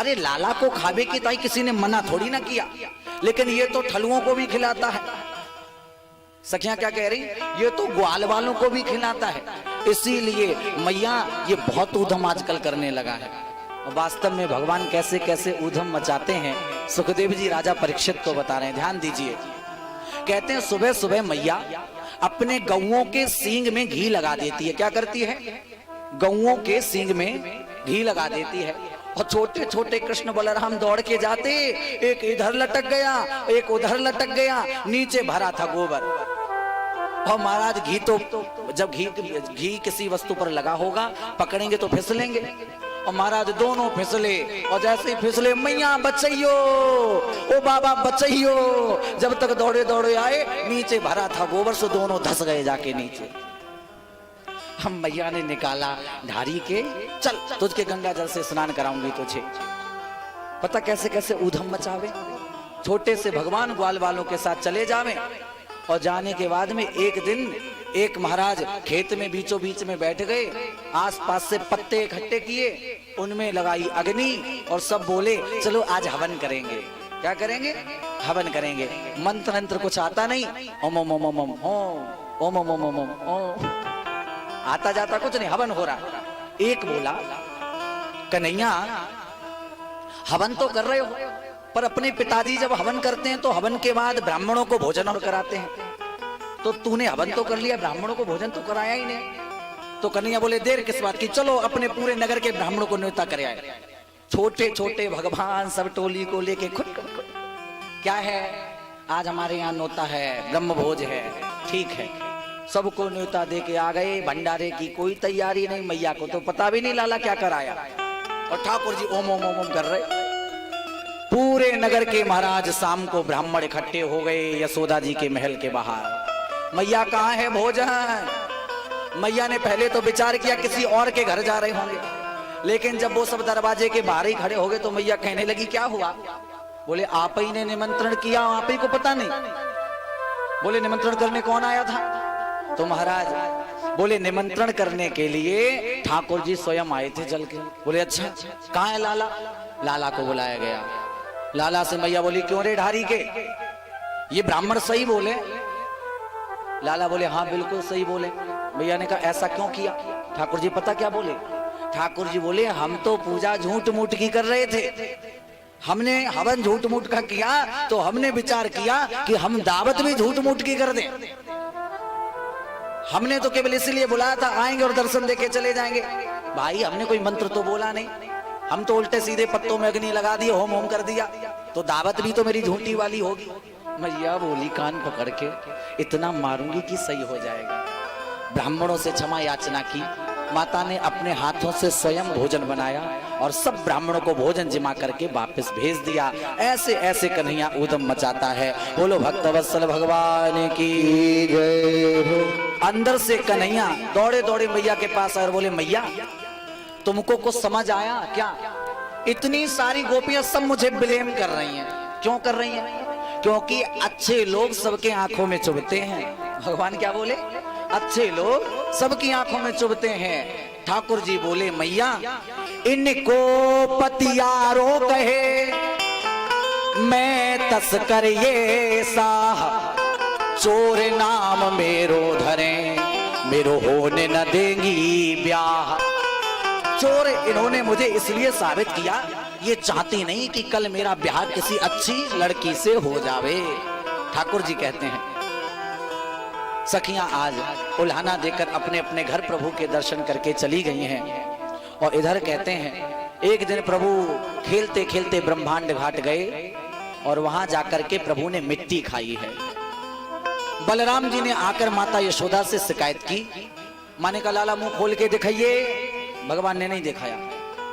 अरे लाला को खावे की ताई किसी ने मना थोड़ी ना किया, लेकिन ये तो ठलुओं को भी खिलाता है। सखियां क्या कह रही, ये तो ग्वाल वालों को भी खिलाता है। इसीलिए मैया ये बहुत ऊधम आजकल करने लगा है। और वास्तव में भगवान कैसे कैसे ऊधम मचाते हैं, सुखदेव जी राजा परीक्षित को बता रहे हैं, ध्यान दीजिए। कहते हैं सुबह सुबह मैया अपने गौओं के सींग में घी लगा देती है। क्या करती है? गौओं के सींग में घी लगा देती है। और छोटे छोटे कृष्ण बलराम दौड़ के जाते, एक इधर लटक गया, एक उधर लटक गया, नीचे भरा था गोबर। और महाराज घी तो जब घी किसी वस्तु पर लगा होगा, पकड़ेंगे तो फिसलेंगे। और महाराज दोनों फिसले, और जैसे ही फिसले, मैया बचैयो, ओ बाबा बचैयो। जब तक दौड़े दौड़े आए, नीचे भरा था गोबर से, दोनों धस गए जाके नीचे। हम मैया ने निकाला ढारी के, चल तुझके गंगा जल से स्नान कराऊंगी तुझे। पता कैसे कैसे ऊधम मचावे। छोटे से भगवान ग्वाल वालों के साथ चले जावे। और जाने के बाद में एक दिन एक महाराज खेत में बीचों बीच में बैठ गए, आसपास से पत्ते इकट्ठे किए, उनमें लगाई अग्नि, और सब बोले चलो आज हवन करेंगे। क्या करेंगे? हवन करेंगे। मंत्र मंत्र कुछ आता नहीं, ओम ओम ओम ओम ओम ओम ओम ओम ओम, आता जाता कुछ नहीं, हवन हो रहा। एक बोला, कन्हैया हवन तो कर रहे हो, पर अपने पिताजी जब हवन करते हैं तो हवन के बाद ब्राह्मणों को भोजन और कराते हैं, तो तूने हवन तो कर लिया, ब्राह्मणों को भोजन तो कराया ही नहीं। तो कन्हैया बोले देर किस बात की, चलो अपने पूरे नगर के ब्राह्मणों को न्योता कर आए। छोटे छोटे भगवान सब टोली को लेके खुद क्या है, आज हमारे यहाँ न्योता है, ब्रह्म भोज है, ठीक है। सबको न्योता दे के आ गए। भंडारे की कोई तैयारी नहीं, मैया को तो पता भी नहीं लाला क्या कराया। और ठाकुर जी ओम ओम ओम ओम कर रहे। पूरे नगर के महाराज शाम को ब्राह्मण इकट्ठे हो गए यशोदा जी के महल के बाहर। मैया कहाँ है भोजन? मैया ने पहले तो विचार किया किसी और के घर जा रहे होंगे, लेकिन जब वो सब दरवाजे के बाहर ही खड़े हो गए तो मैया कहने लगी क्या हुआ? बोले आप ही ने निमंत्रण किया, आप ही को पता नहीं? बोले निमंत्रण करने कौन आया था? तो महाराज बोले निमंत्रण करने के लिए ठाकुर जी स्वयं आए थे जल के। बोले अच्छा, कहाँ है लाला? लाला को बुलाया गया। लाला से मैया बोली क्यों रे ढारी के, ये ब्राह्मण सही बोले? लाला बोले हाँ बिल्कुल सही बोले। मैया ने कहा ऐसा क्यों किया? ठाकुर जी पता क्या बोले? ठाकुर जी बोले हम तो पूजा झूठ मूठ की कर रहे थे, हमने हवन झूठ मूठ का किया, तो हमने विचार किया कि हम दावत भी झूठ मूठ की कर दें। हमने तो केवल इसलिए बुलाया था आएंगे और दर्शन देके चले जाएंगे। भाई हमने कोई मंत्र तो बोला नहीं, हम तो उल्टे सीधे पत्तों में अग्नि लगा दिए, होम होम कर दिया, तो दावत भी तो मेरी झूठी वाली होगी। मैया बोली कान पकड़ के इतना मारूंगी कि सही हो जाएगा। ब्राह्मणों से क्षमा याचना की। माता ने अपने हाथों से स्वयं भोजन बनाया और सब ब्राह्मणों को भोजन जिमा करके वापस भेज दिया। ऐसे ऐसे कन्हैया ऊधम मचाता है। बोलो भक्तवत्सल भगवान की जय। अंदर से कन्हैया दौड़े दौड़े मैया के पास आए और बोले मैया तुमको कुछ समझ आया क्या? इतनी सारी गोपियां सब मुझे ब्लेम कर रही हैं। क्यों कर रही हैं? क्योंकि अच्छे लोग सबके आंखों में चुभते हैं। भगवान क्या बोले? अच्छे लोग सबकी आंखों में चुभते हैं। ठाकुर जी बोले मैया इनको पतियारो कहे, मैं तस्कर ये साह, चोर नाम मेरो धरे, मेरो होने न देंगी ब्याह। चोर इन्होंने मुझे इसलिए साबित किया, ये चाहती नहीं कि कल मेरा ब्याह किसी अच्छी लड़की से हो जावे। ठाकुर जी कहते हैं सखियां आज उल्हाना देकर अपने अपने घर प्रभु के दर्शन करके चली गई हैं। और इधर कहते हैं एक दिन प्रभु खेलते खेलते ब्रह्मांड घाट गए और वहां जाकर के प्रभु ने मिट्टी खाई है। बलराम जी ने आकर माता यशोदा से शिकायत की। माने का लाला मुंह खोल के दिखाइए। भगवान ने नहीं दिखाया।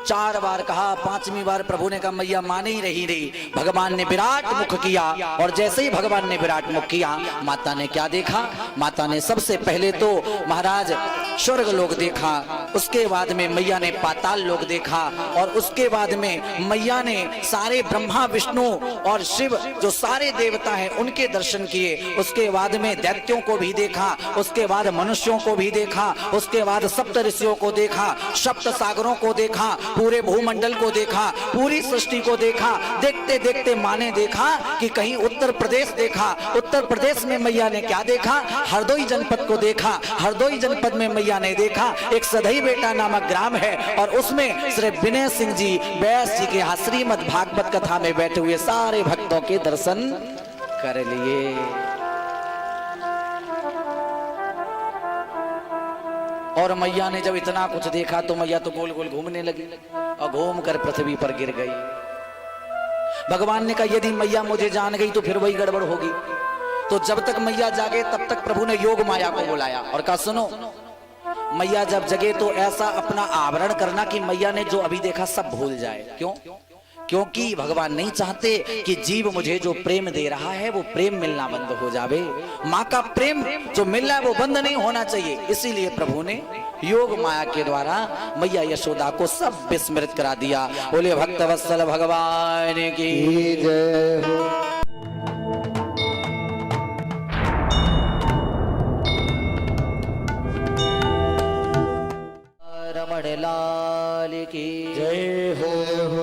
4 बार कहा, 5वीं बार प्रभु ने कहा मैया मान ही रही। भगवान ने विराट मुख किया और जैसे ही भगवान ने विराट मुख किया माता ने क्या देखा? माता ने सबसे पहले तो महाराज स्वर्ग लोक देखा, उसके बाद में मैया ने पाताल लोक देखा, और उसके बाद में मैया ने सारे ब्रह्मा विष्णु और शिव जो सारे देवता हैं उनके दर्शन किए। उसके बाद में दैत्यों को भी देखा, उसके बाद मनुष्यों को भी देखा, उसके बाद सप्त ऋषियों को देखा, सप्त सागरों को देखा, पूरे भूमंडल को देखा, पूरी सृष्टि को देखा। देखते देखते माँ ने देखा कि कहीं उत्तर प्रदेश देखा। उत्तर प्रदेश में मैया ने क्या देखा? हरदोई जनपद को देखा। हरदोई जनपद में मैया ने देखा एक सधई बेटा नामक ग्राम है, और उसमें श्री विनय सिंह जी व्यास जी के यहाँ श्रीमद् भागवत कथा में बैठे हुए सारे भक्तों के दर्शन कर लिए। और मैया ने जब इतना कुछ देखा तो मैया तो गोल गोल घूमने लगी और घूम कर पृथ्वी पर गिर गई। भगवान ने कहा यदि मैया मुझे जान गई तो फिर वही गड़बड़ होगी। तो जब तक मैया जागे तब तक प्रभु ने योग माया को बुलाया और कहा सुनो, मैया जब जगे तो ऐसा अपना आवरण करना कि मैया ने जो अभी देखा सब भूल जाए। क्यों? क्योंकि भगवान नहीं चाहते कि जीव मुझे जो प्रेम दे रहा है वो प्रेम मिलना बंद हो जावे। माँ का प्रेम जो मिल रहा है वो बंद नहीं होना चाहिए। इसीलिए प्रभु ने योग माया के द्वारा मैया यशोदा को सब विस्मृत करा दिया। बोले भक्तवत्सल भगवान की जय हो। लाल की जय हो।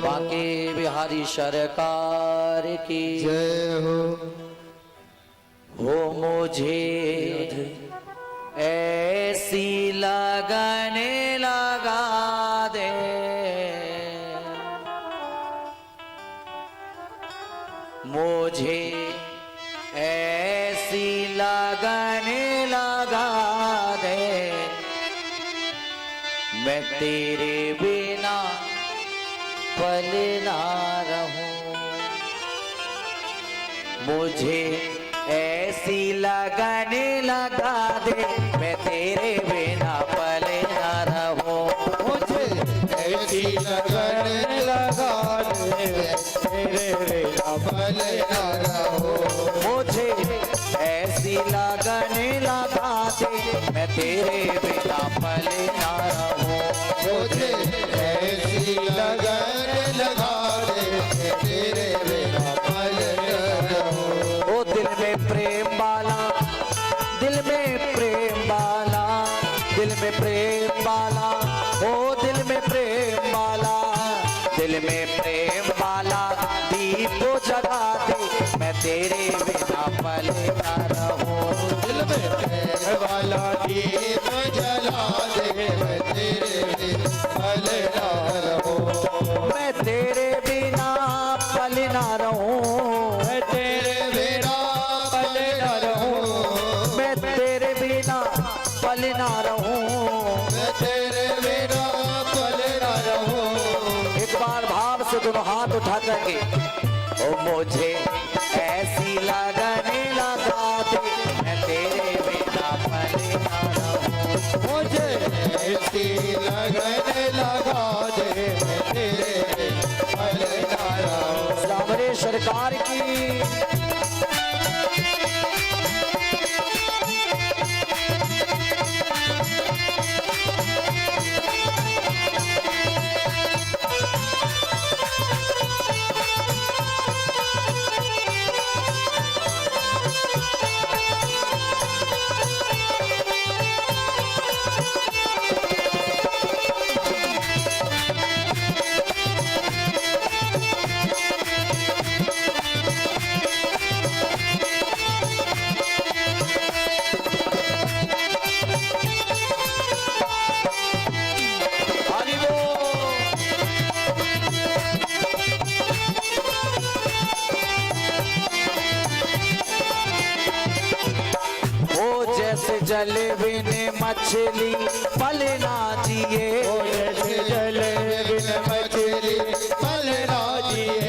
बांके बिहारी सरकार की जय हो। मुझे ऐसी लगन लगा दे, मुझे ऐसी लगन लगा दे, मैं तेरे बिना पल ना रहूं। मुझे ऐसी लगन लगा दे, मैं तेरे बिना पल ना रहूं। मुझे ऐसी लगन लगा दे, तेरे बिना पल ना रहूं। मुझे ऐसी लगन लगा दे, मैं तेरे बिना पल ना रहूं। मुझे ऐसी लगन लगा दे, तेरे बिना पल ना रहूं। ओ दिल में प्रेम वाला, दिल में प्रेम वाला, दिल में प्रेम वाला, ओ दिल में प्रेम वाला, दिल में प्रेम वाला दीप को जगा दे, मैं तेरे बिना पल ना रहूं। दिल में प्रेम वाला दीप जला दे, मैं तेरे बिना पल ना रहूं। मैं तेरे बिना पल ना रहूं। मैं तेरे बिना पल ना रहूं। मैं तेरे बिना पल ना रहूं। मैं तेरे बिना पल ना रहूं। एक बार भाव से दोनों हाथ उठा करके, ओ मुझे ऐसी लगन लगा दे, मैं तेरे बिना पल ना रहूं। मुझे ऐसी लगन लगा दे, मैं तेरे बिना पल ना रहूं। सामरे सरकार की जल बिन मछली पल ना जिए। जैसे जल बिन मछली पल ना जिए।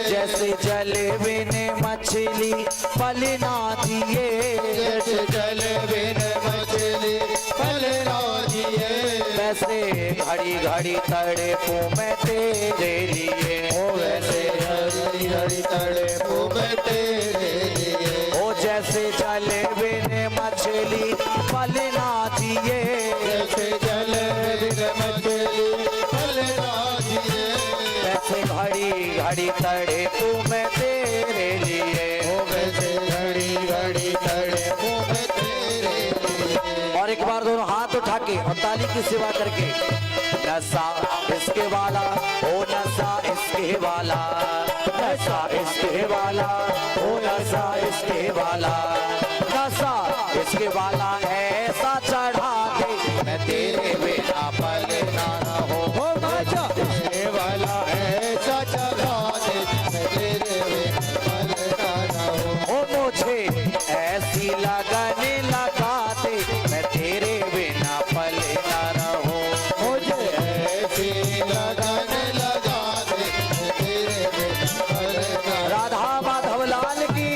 जैसे जल बिन मछली पल ना जिए। जैसे जल बिन मछली पल ना जिए। वैसे घड़ी घड़ी तड़पूं मैं तेरे लिए। वैसे घड़ी घड़ी तड़पूं मैं तेरे लिए। ओ जैसे जल बिन मछली पल ना जिए। जैसे और एक बार दोनों हाथ उठा के और ताली की सेवा करके, नशा इसके वाला, ओ नशा इसके वाला, नशा इसके वाला, ओ नशा इसके वाला, नशा इसके वाला ऐसा चढ़ा दे मैं तेरे बिना पल ना रहूं। हो नशा इसके वाला ऐसा चढ़ा दे मैं तेरे बिना पल ना रहूं। ओ मुझे ऐसी लगन लगा दे मैं तेरे बिना पल ना रहूं। मुझे ऐसी लगन लगा दे मैं तेरे बिना पल ना रहूं। राधा माधव लाल की।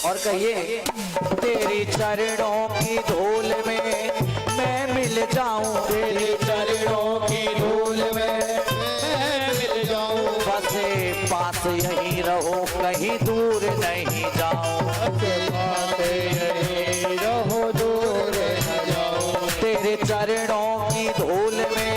और कहिए, तेरी चरणों की धूल में मैं मिल जाऊं, तेरे चरणों की धूल में मैं मिल जाऊं। बसे पास यहीं रहो कहीं दूर नहीं जाऊं। बातें यहीं रहो दूर न जाओ। तेरे चरणों की धूल में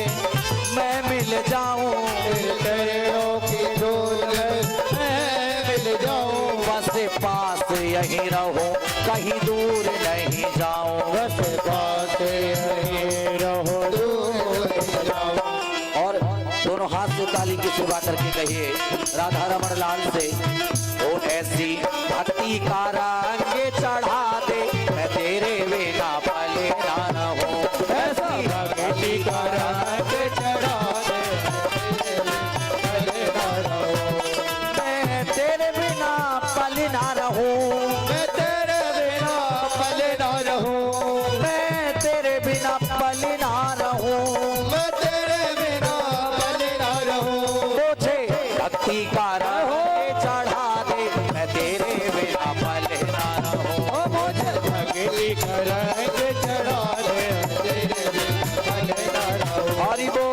मैं मिल जाऊं, तेरे चरणों की धूल में मैं मिल जाऊं। बस पास यहीं रहो कहीं दूर नहीं जाऊं। बस बातें यहीं रहो दूर न जाओ। और दोनों हाथ से ताली की सेवा करके कहिए, राधा रमण लाल से, ओ ऐसी भक्ति का रंग चढ़ा दे मैं तेरे बिना पल ना रहूं। ऐसा भक्ति का रंग चढ़ा दे मैं तेरे बिना पल ना रहूं। मैं तेरे बिना पल ना रहूं। मैं तेरे बिना पल ना रहूं। मैं तेरे बिना पल ना रहूं। मुझे भक्ति का रंग चढ़ा दे मैं तेरे बिना पल ना रहूं। ओ मुझे भक्ति का रंग चढ़ा दे तेरे बिना पल ना रहूं। हरि बोल।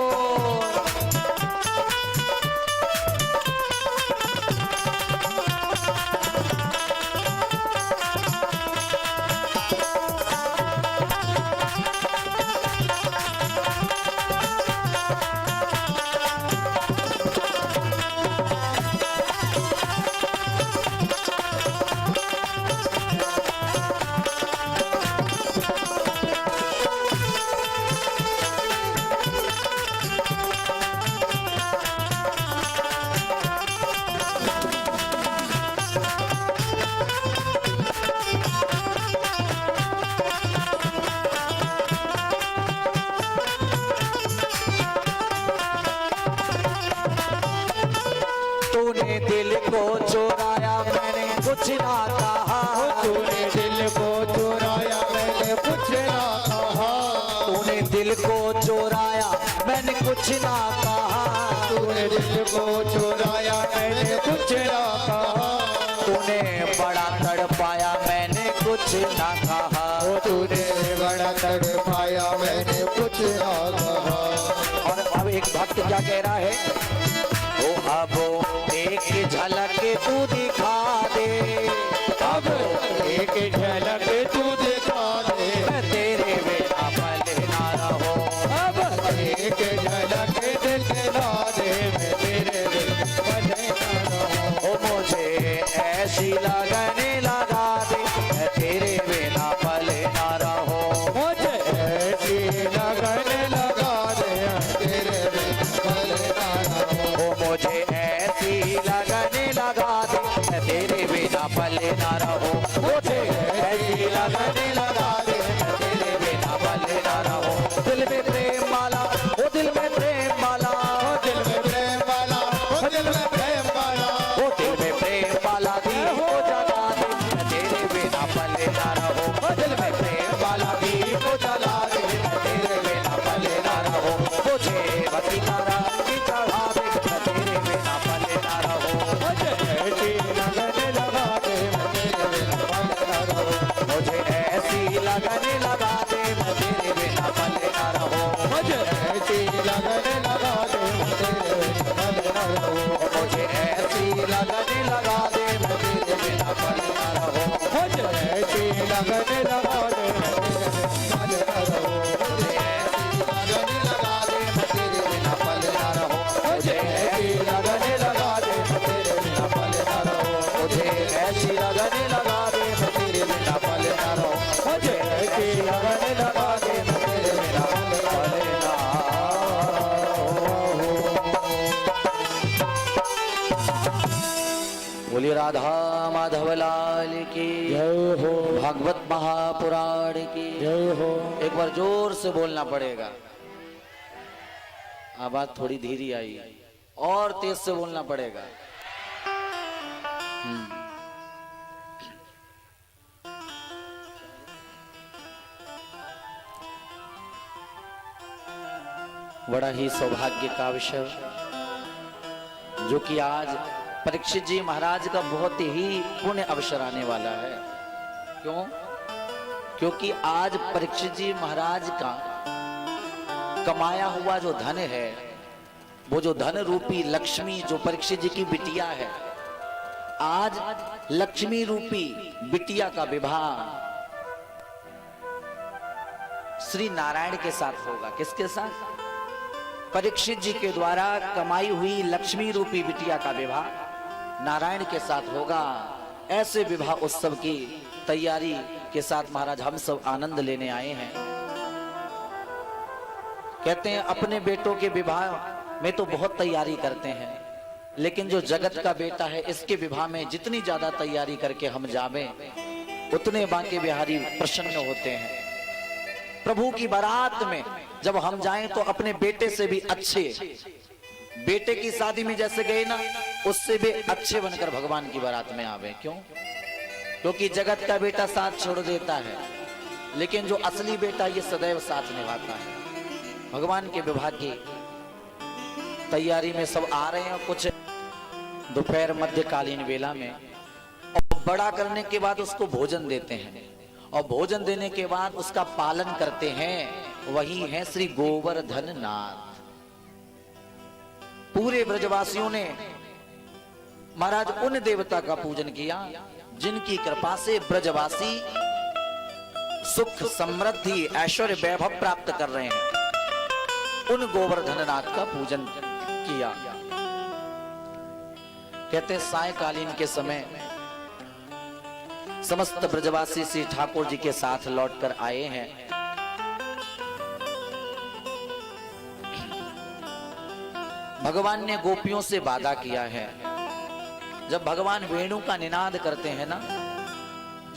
तूने दिल को चुराया मैंने कुछ ना कहा। तूने दिल को चुराया मैंने कुछ ना कहा। तूने दिल को चुराया मैंने कुछ ना कहा। तूने दिल को चुराया मैंने कुछ ना कहा। तूने बड़ा तड़पाया मैंने कुछ ना कहा। ओ तूने बड़ा तड़पाया मैंने कुछ ना कहा। और अब एक भक्त क्या कह रहा है, ओ अब एक झलक तू दिखा दे, अब एक झलक तू दिखा दे मैं तेरे बिना पल ना रहूं। अब एक झलक दिखला दे मैं तेरे बिना पल ना रहूं। ओ मुझे ऐसी लगन लगा दे मैं तेरे बिना पल ना रहूं। मुझे ऐसी लगन लगा दे तेरे बिना पल ना रहूं। ओ मुझे ऐसी लगन लगा दे मैं तेरे बिना पल पले ना रहो, मुझे ऐसी लगन लगा दे मैं तेरे बिना पले ना रहो। दिल में प्रेम वाला, ओ दिल में प्रेम वाला, ओ दिल में प्रेम वाला, ओ दिल में प्रेम वाला, ओ दिल में प्रेम वाला दीप को जला दे मैं तेरे बिना पले ना रहो। ओ दिल में प्रेम वाला दीप को जला दे मैं तेरे बिना पले ना रहो। मुझे बत्ती का रंग चढ़ा दे मैं तेरे बिना पले ना रहो। मुझे ऐसी लगन लगा दे मैं तेरे बिना पले ना रहो। मुझे ऐसी लगन लगा दे मैं तेरे बिना पले ना रहो। मुझे ऐसी लगन लगा दे मैं तेरे बिना पले ना रहो। मुझे ऐसी लगन लगा दे मैं तेरे बिना पले ना रहो। मुझे ऐसी लगन लगा दे मैं तेरे बिना पले ना रहो। मुझे ऐसी लगन लगा दे मैं तेरे बिना पले ना रहो। मुझे ऐसी लगन लगा दे मैं तेरे बिना पले ना रहो। मुझे ऐसी लगन लगा दे मैं तेरे बिना पले ना रहो। बोलिए राधा माधव लाल की जय हो, भागवत महापुराण की जय हो। एक बार जोर से बोलना पड़ेगा, आवाज थोड़ी धीरे आई, और तेज से बोलना पड़ेगा। बड़ा ही सौभाग्य का विषय जो कि आज परीक्षित जी महाराज का बहुत ही पुण्य अवसर आने वाला है। क्यों? क्योंकि आज परीक्षित जी महाराज का कमाया हुआ जो धन है, वो जो धन रूपी लक्ष्मी जो परीक्षित जी की बिटिया है, आज लक्ष्मी रूपी बिटिया का विवाह श्री नारायण के साथ होगा। किसके साथ? परीक्षित जी के द्वारा कमाई हुई लक्ष्मी रूपी बिटिया का विवाह नारायण के साथ होगा। ऐसे विवाह उत्सव की तैयारी के साथ महाराज हम सब आनंद लेने आए हैं। कहते हैं अपने बेटों के विवाह में तो बहुत तैयारी करते हैं, लेकिन जो जगत का बेटा है इसके विवाह में जितनी ज्यादा तैयारी करके हम जावें उतने बांके बिहारी प्रसन्न होते हैं। प्रभु की बारात में जब हम जाएं तो अपने बेटे से भी अच्छे, बेटे की शादी में जैसे गए ना, उससे भी अच्छे बनकर भगवान की बारात में आवे। क्यों? क्योंकि जगत का बेटा साथ छोड़ देता है, लेकिन जो असली बेटा ये सदैव साथ निभाता है। भगवान के विवाह की तैयारी में सब आ रहे हैं, कुछ दोपहर मध्यकालीन वेला में, और बड़ा करने के बाद उसको भोजन देते हैं, और भोजन देने के बाद उसका पालन करते हैं। वही है श्री गोवर्धन नाथ। पूरे ब्रजवासियों ने महाराज उन देवता का पूजन किया जिनकी कृपा से ब्रजवासी सुख समृद्धि ऐश्वर्य वैभव प्राप्त कर रहे हैं। उन गोवर्धन नाथ का पूजन किया। कहते हैं सायकालीन के समय समस्त ब्रजवासी श्री ठाकुर जी के साथ लौटकर आए हैं। भगवान ने गोपियों से वादा किया है, जब भगवान वेणु का निनाद करते हैं ना,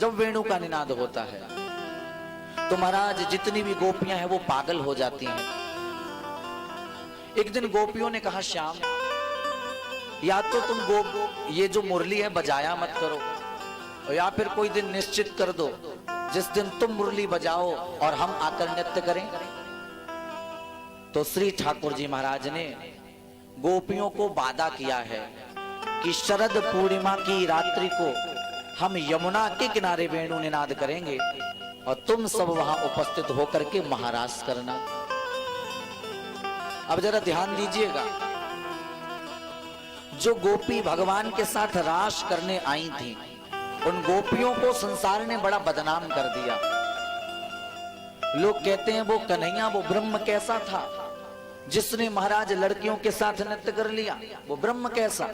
जब वेणु का निनाद होता है तो महाराज जितनी भी गोपियां हैं वो पागल हो जाती हैं। एक दिन गोपियों ने कहा, श्याम या तो तुम ये जो मुरली है बजाया मत करो, या फिर कोई दिन निश्चित कर दो जिस दिन तुम मुरली बजाओ और हम आकर नृत्य करें। तो श्री ठाकुर जी महाराज ने गोपियों को वादा किया है कि शरद पूर्णिमा की रात्रि को हम यमुना के किनारे वेणु निनाद करेंगे और तुम सब वहां उपस्थित होकर के महारास करना। अब जरा ध्यान दीजिएगा, जो गोपी भगवान के साथ रास करने आई थी, उन गोपियों को संसार ने बड़ा बदनाम कर दिया। लोग कहते हैं वो कन्हैया, वो ब्रह्म कैसा था जिसने महाराज लड़कियों के साथ नृत्य कर लिया, वो ब्रह्म कैसा।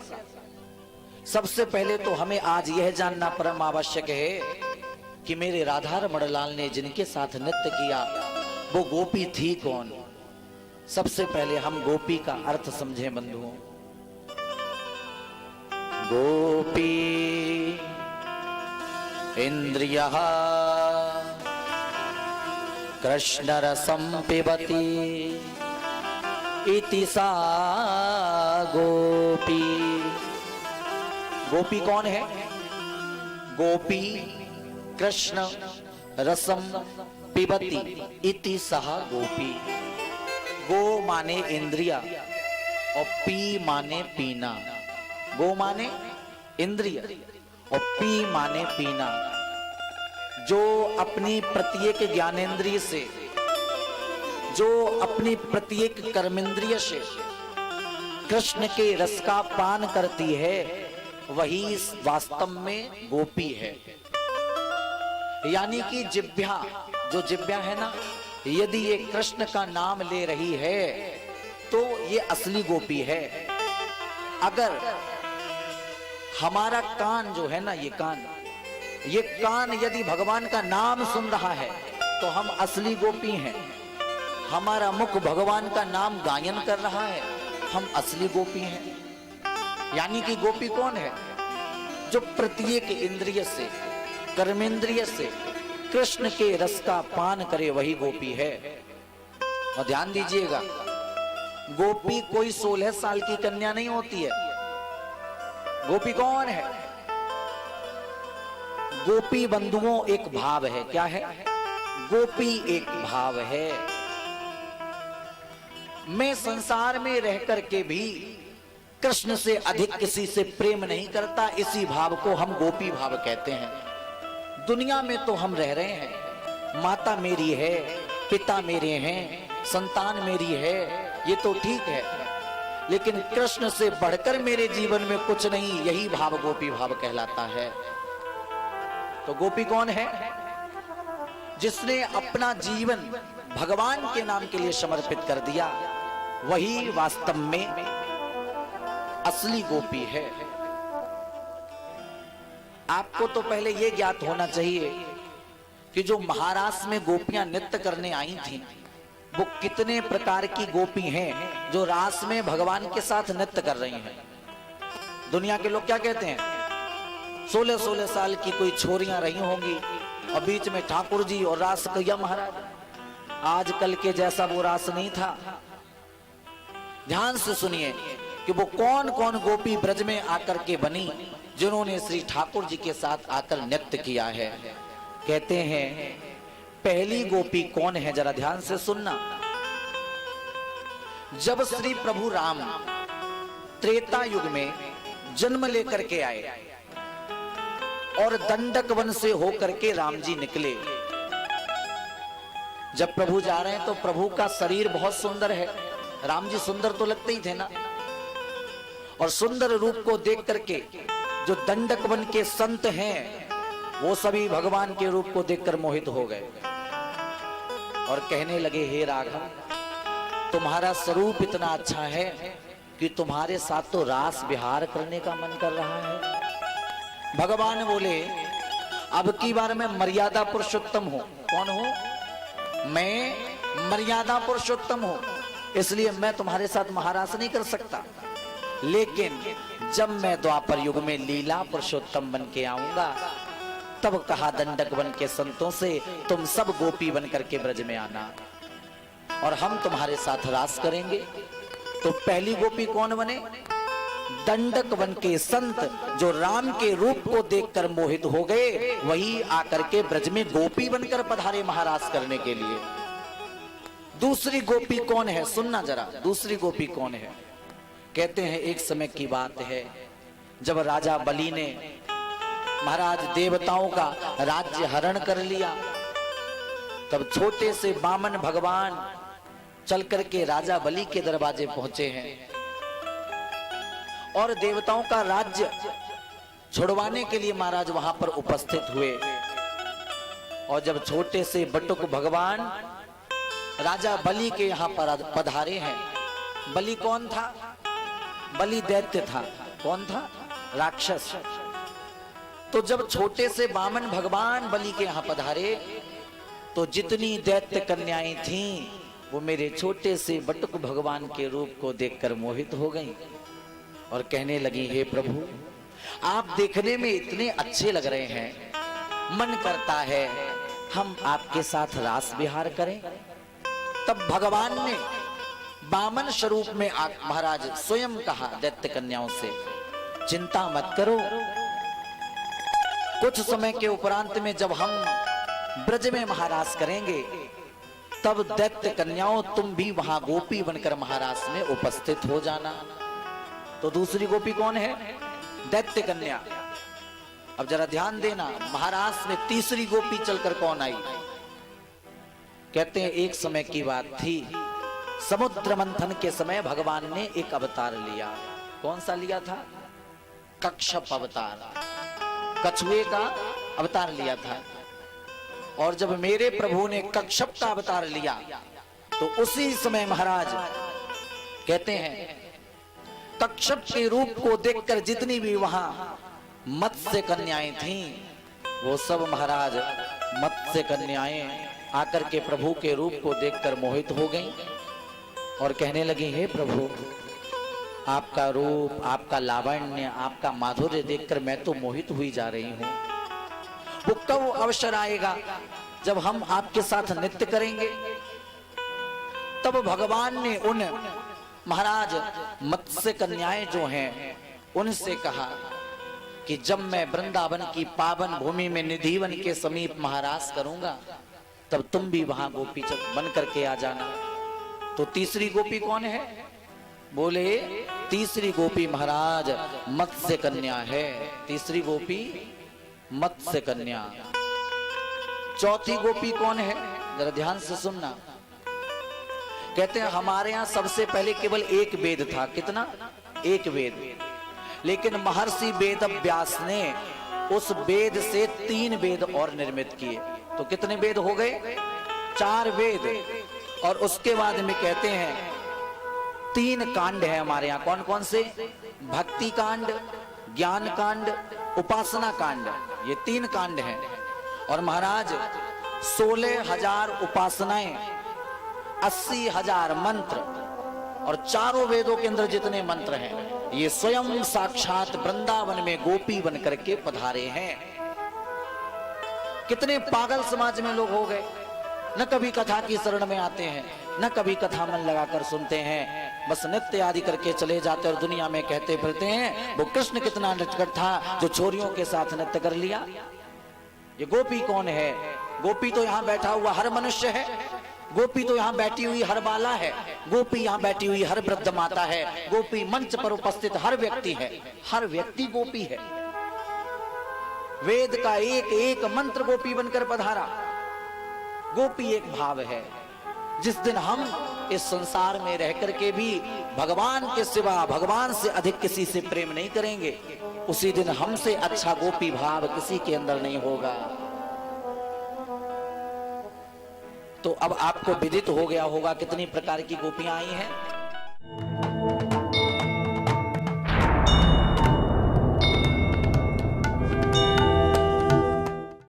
सबसे पहले तो हमें आज यह जानना परम आवश्यक है कि मेरे राधा रमण लाल ने जिनके साथ नृत्य किया वो गोपी थी कौन। सबसे पहले हम गोपी का अर्थ समझें बंधुओं। गोपी इंद्रियः कृष्णरसं पिबति इति सा गोपी। गोपी कौन है? गोपी कृष्ण रसम पिबती इति सह गोपी। गो माने इंद्रिया और पी माने पीना। गो माने इंद्रिय और पी माने पीना। जो अपनी प्रत्येक ज्ञानेंद्रिय से, जो अपनी प्रत्येक कर्मेंद्रिय से कृष्ण के रस का पान करती है, वही वास्तव में गोपी है। यानी कि जिह्वा, जो जिह्वा है ना, यदि ये कृष्ण का नाम ले रही है तो ये असली गोपी है। अगर हमारा कान जो है ना, ये कान यदि भगवान का नाम सुन रहा है तो हम असली गोपी हैं। हमारा मुख भगवान का नाम गायन कर रहा है, हम असली गोपी हैं। यानी कि गोपी कौन है? जो प्रत्येक इंद्रिय से, कर्मेंद्रिय से कृष्ण के रस का पान करे, वही गोपी है। और ध्यान दीजिएगा, गोपी कोई 16 साल की कन्या नहीं होती है। गोपी कौन है? गोपी बंधुओं एक भाव है। क्या है? गोपी एक भाव है। मैं संसार में रह करके भी कृष्ण से अधिक किसी से प्रेम नहीं करता, इसी भाव को हम गोपी भाव कहते हैं। दुनिया में तो हम रह रहे हैं, माता मेरी है, पिता मेरे हैं, संतान मेरी है, ये तो ठीक है, लेकिन कृष्ण से बढ़कर मेरे जीवन में कुछ नहीं, यही भाव गोपी भाव कहलाता है। तो गोपी कौन है? जिसने अपना जीवन भगवान के नाम के लिए समर्पित कर दिया, वही वास्तव में असली गोपी है। आपको तो पहले यह ज्ञात होना चाहिए कि जो महाराष्ट्र में गोपियां नृत्य करने आई थीं, वो कितने प्रकार की गोपी हैं जो रास में भगवान के साथ नृत्य कर रही हैं। दुनिया के लोग क्या कहते हैं? 16-16 साल की कोई छोरियां रही होंगी और बीच में ठाकुर जी और रास कैया महाराज। आजकल के जैसा वो रास नहीं था। ध्यान से सुनिए कि वो कौन कौन गोपी ब्रज में आकर के बनी, जिन्होंने श्री ठाकुर जी के साथ आकर नृत्य किया है। कहते हैं पहली गोपी कौन है, जरा ध्यान से सुनना। जब श्री प्रभु राम त्रेता युग में जन्म लेकर के आए और दंडक वन से होकर के राम जी निकले, जब प्रभु जा रहे हैं तो प्रभु का शरीर बहुत सुंदर है। राम जी सुंदर तो लगते ही थे ना, और सुंदर रूप को देख करके जो दंडक वन के संत हैं, वो सभी भगवान के रूप को देखकर मोहित हो गए और कहने लगे, हे राघव, तुम्हारा स्वरूप इतना अच्छा है कि तुम्हारे साथ तो रास विहार करने का मन कर रहा है। भगवान बोले, अब की बार मैं मर्यादा पुरुषोत्तम हूं। कौन हूं? मैं मर्यादा पुरुषोत्तम हूं, इसलिए मैं तुम्हारे साथ महारास नहीं कर सकता। लेकिन जब मैं द्वापर युग में लीला पुरुषोत्तम बन के आऊंगा, तब कहा दंडक वन के संतों से, तुम सब गोपी बन करके ब्रज में आना और हम तुम्हारे साथ रास करेंगे। तो पहली गोपी कौन बने? दंडक वन के संत जो राम के रूप को देखकर मोहित हो गए, वही आकर के ब्रज में गोपी बनकर पधारे महारास करने के लिए। दूसरी गोपी कौन है? सुनना जरा, दूसरी गोपी कौन है? कहते हैं एक समय की बात है, जब राजा बलि ने महाराज देवताओं का राज्य हरण कर लिया, तब छोटे से बामन भगवान चल करके राजा बलि के दरवाजे पहुंचे हैं और देवताओं का राज्य छुड़वाने के लिए महाराज वहां पर उपस्थित हुए। और जब छोटे से बटुक भगवान राजा बलि के यहां पर पधारे हैं। बलि कौन था? बलि दैत्य था। कौन था? राक्षस। तो जब छोटे से बामन भगवान बलि के यहां पधारे, तो जितनी दैत्य कन्याएं थीं, वो मेरे छोटे से बटुक भगवान के रूप को देखकर मोहित हो गईं और कहने लगी, हे प्रभु, आप देखने में इतने अच्छे लग रहे हैं, मन करता है हम आपके साथ रास विहार करें। तब भगवान ने वामन स्वरूप में महाराज स्वयं कहा दैत्य कन्याओं से, चिंता मत करो, कुछ समय के उपरांत में जब हम ब्रज में महारास करेंगे तब दैत्य कन्याओं तुम भी वहां गोपी बनकर महारास में उपस्थित हो जाना। तो दूसरी गोपी कौन है? दैत्य कन्या। अब जरा ध्यान देना, महारास में तीसरी गोपी चलकर कौन आई? कहते हैं एक समय की बात थी, समुद्र मंथन के समय भगवान ने एक अवतार लिया। कौन सा लिया था? कच्छप अवतार, कछुए का अवतार लिया था। और जब मेरे प्रभु ने कच्छप का अवतार लिया तो उसी समय महाराज कहते हैं कच्छप के रूप को देखकर जितनी भी वहां मत्स्य कन्याएं थीं वो सब महाराज मत्स्य कन्याएं आकर के प्रभु के रूप को देखकर मोहित हो गईं और कहने लगी, हे प्रभु, आपका रूप, आपका लावण्य, आपका माधुर्य देखकर मैं तो मोहित हुई जा रही हूं। वो कब अवसर आएगा जब हम आपके साथ नृत्य करेंगे? तब भगवान ने उन महाराज मत्स्य कन्याएं जो हैं उनसे कहा कि जब मैं वृंदावन की पावन भूमि में निधिवन के समीप महारास करूंगा तब तुम भी वहां गोपी बन करके आ जाना। तो तीसरी गोपी कौन है? बोले तीसरी गोपी महाराज मत्स्य कन्या है। तीसरी गोपी मत्स्य कन्या। चौथी गोपी कौन है? जरा ध्यान से सुनना। कहते हैं हमारे यहां सबसे पहले केवल एक वेद था। कितना? एक वेद। लेकिन महर्षि वेद व्यास ने उस वेद से 3 वेद और निर्मित किए। तो कितने वेद हो गए? 4 वेद। और उसके बाद में कहते हैं 3 कांड है हमारे यहाँ। कौन कौन से? भक्ति कांड, ज्ञान कांड, उपासना कांड। ये 3 कांड हैं। और महाराज 16,000 उपासनाएं, 80,000 मंत्र और चारों वेदों के अंदर जितने मंत्र हैं ये स्वयं साक्षात वृंदावन में गोपी बन करके पधारे हैं। कितने पागल समाज में लोग हो गए, न कभी कथा की शरण में आते हैं, न कभी कथा मन लगाकर सुनते हैं, बस नृत्य आदि करके चले जाते और दुनिया में कहते फिरते हैं वो कृष्ण कितना नृत्यकर था जो छोरियों के साथ नृत्य कर लिया। ये गोपी कौन है? गोपी तो यहाँ बैठा हुआ हर मनुष्य है, गोपी तो यहाँ बैठी हुई हर बाला है, गोपी यहाँ बैठी हुई हर वृद्ध माता है, गोपी मंच पर उपस्थित हर व्यक्ति है, हर व्यक्ति गोपी है। वेद का एक एक मंत्र गोपी बनकर पधारा। गोपी एक भाव है। जिस दिन हम इस संसार में रह करके भी भगवान के सिवा, भगवान से अधिक किसी से प्रेम नहीं करेंगे, उसी दिन हमसे अच्छा गोपी भाव किसी के अंदर नहीं होगा। तो अब आपको विदित हो गया होगा कितनी प्रकार की गोपियां आई हैं।